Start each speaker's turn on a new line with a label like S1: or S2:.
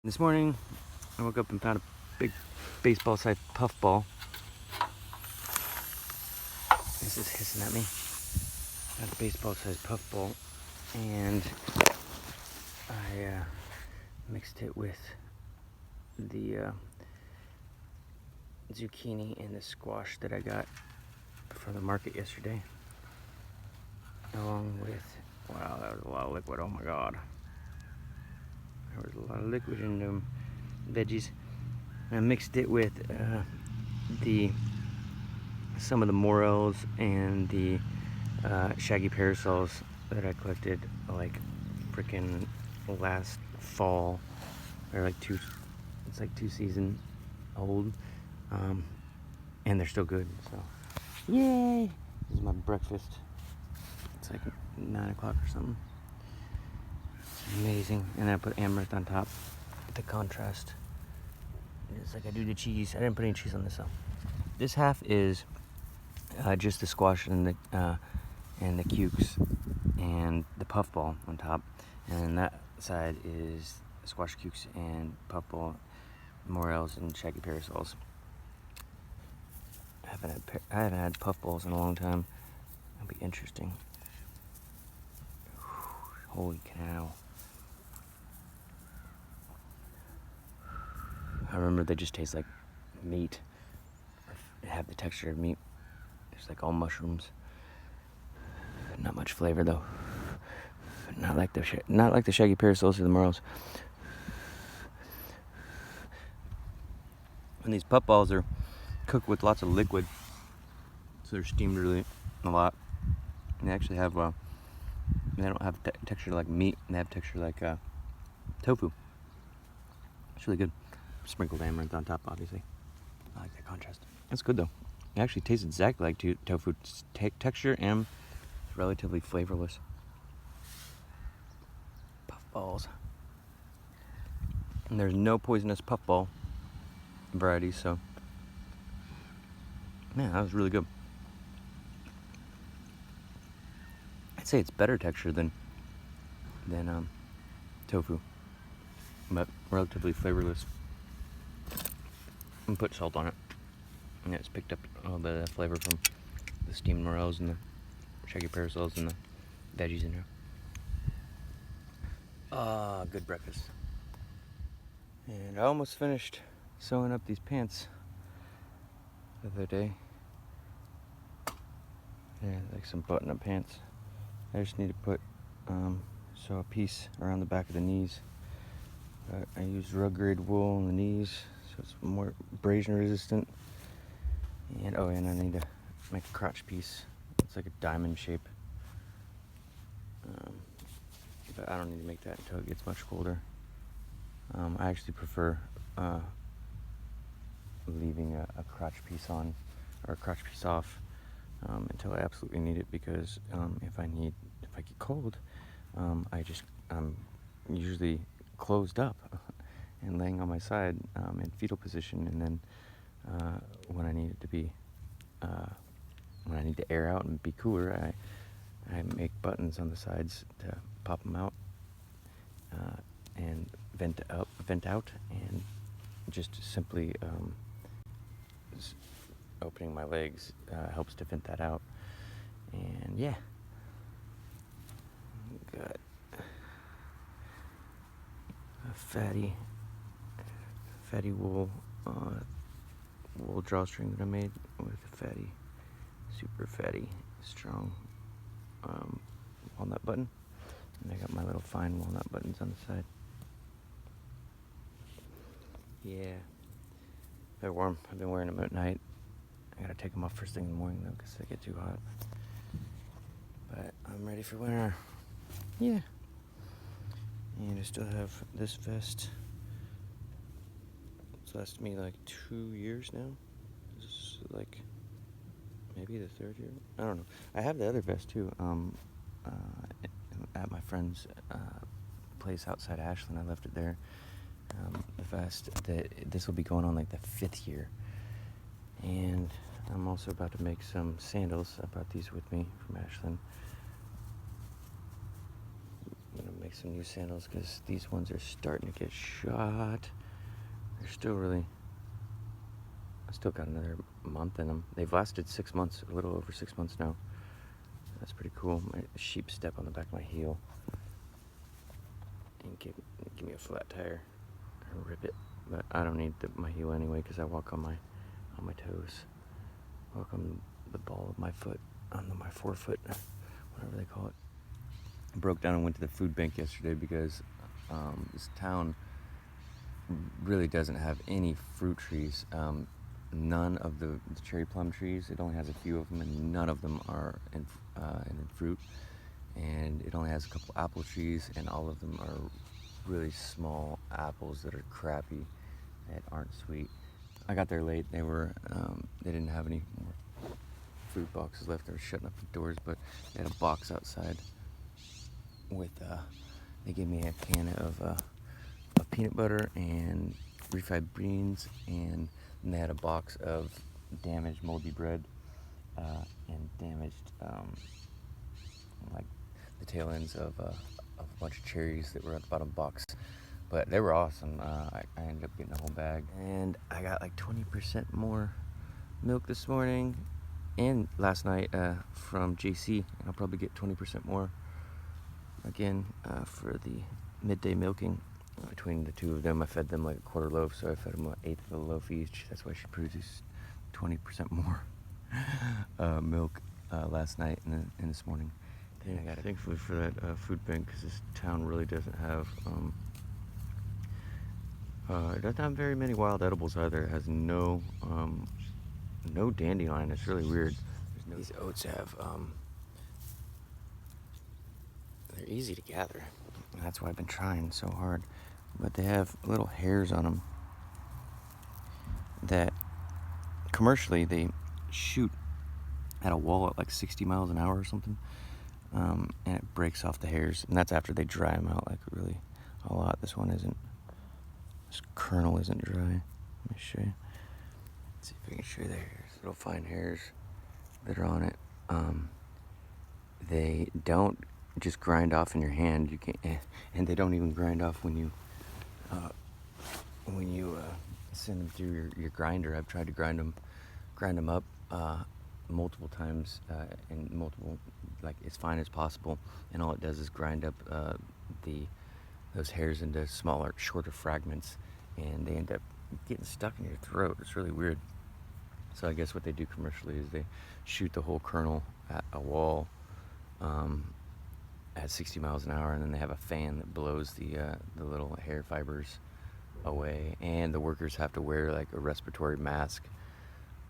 S1: This morning, I woke up and found a big baseball-sized puffball. This is hissing at me. Found a baseball-sized puffball, and I mixed it with the zucchini and the squash that I got from the market yesterday, along with, wow, that was a lot of liquid. Oh my god, there was a lot of liquid in them veggies. And I mixed it with some of the morels and the shaggy parasols that I collected like freaking last fall. They're like it's like 2 season old, and they're still good. So yay! This is my breakfast. It's like 9 o'clock or something. It's amazing. And then I put amaranth on top. The contrast. It's like I do the cheese. I didn't put any cheese on this though. This half is just the squash and the cukes and the puffball on top, and that side is squash, cukes, and puffball, morels, and shaggy parasols. I haven't had puffballs in a long time. That'll be interesting. Holy cow! I remember they just taste like meat. They have the texture of meat. It's like all mushrooms. Not much flavor though. Not like the shaggy parasols or the morels. And these puffballs are cooked with lots of liquid, so they're steamed really a lot. And they actually have they don't have texture like meat. They have texture like tofu. It's really good. Sprinkled amaranth on top, obviously. I like that contrast. That's good though. It actually tastes exactly like tofu texture, and it's relatively flavorless. Puffballs. And there's no poisonous puffball varieties, so man, that was really good. I'd say it's better texture than tofu, but relatively flavorless. And put salt on it, and it's picked up a little bit of that flavor from the steamed morels and the shaggy parasols and the veggies in there. Good breakfast. And I almost finished sewing up these pants the other day. Yeah, like some button-up pants. I just need to put sew a piece around the back of the knees. I use rug grade wool on the knees, so it's more abrasion resistant. And and I need to make a crotch piece. It's like a diamond shape. But I don't need to make that until it gets much colder. I actually prefer leaving a crotch piece on, or a crotch piece off, until I absolutely need it, because if I get cold, I'm usually closed up and laying on my side in fetal position, and then when I need it to be, when I need to air out and be cooler, I make buttons on the sides to pop them out and vent out, and just simply opening my legs helps to vent that out. And yeah, got a fatty wool drawstring that I made with a super fatty, strong walnut button. And I got my little fine walnut buttons on the side. Yeah, they're warm. I've been wearing them at night. I gotta take them off first thing in the morning though, because they get too hot. But I'm ready for winter. Yeah. And I still have this vest. It's lasted me like 2 years now. This is like maybe the 3rd year. I don't know. I have the other vest too. At my friend's place outside Ashland. I left it there. The vest. This will be going on like the 5th year. And I'm also about to make some sandals. I brought these with me from Ashland. I'm gonna make some new sandals because these ones are starting to get shot. They're still really, I still got another month in them. They've lasted 6 months, a little over 6 months now. That's pretty cool. My sheep step on the back of my heel and give me a flat tire or rip it. But I don't need my heel anyway because I walk on my toes. Walk on the ball of my foot, on my forefoot, whatever they call it. I broke down and went to the food bank yesterday because this town really doesn't have any fruit trees. None of the cherry plum trees, it only has a few of them, and none of them are in fruit. And it only has a couple apple trees, and all of them are really small apples that are crappy, that aren't sweet. I got there late. They didn't have any more fruit boxes left. They were shutting up the doors, but they had a box outside with, they gave me a can of peanut butter and refried beans, and they had a box of damaged moldy bread and damaged like the tail ends of a bunch of cherries that were at the bottom box. But they were awesome. I ended up getting a whole bag, and I got like 20% more milk this morning and last night from JC, and I'll probably get 20% more again for the midday milking. Between the two of them, I fed them like a quarter loaf, so I fed them 1/8 of a loaf each. That's why she produced 20% more milk last night and this morning. And I got it. Thankfully for that food bank, because this town really doesn't have it doesn't have very many wild edibles either. It has no dandelion. It's really weird. These oats have they're easy to gather. That's why I've been trying so hard. But they have little hairs on them that commercially they shoot at a wall at like 60 miles an hour or something, and it breaks off the hairs, and that's after they dry them out like really a lot. This one isn't. This kernel isn't dry. Let me show you. Let's see if I can show you the hairs. Little fine hairs that are on it. They don't just grind off in your hand. You can't, and they don't even grind off when you send them through your grinder. I've tried to grind them up multiple times and multiple, like as fine as possible, and all it does is grind up those hairs into smaller, shorter fragments, and they end up getting stuck in your throat. It's really weird. So I guess what they do commercially is they shoot the whole kernel at a wall at 60 miles an hour, and then they have a fan that blows the little hair fibers away, and the workers have to wear like a respiratory mask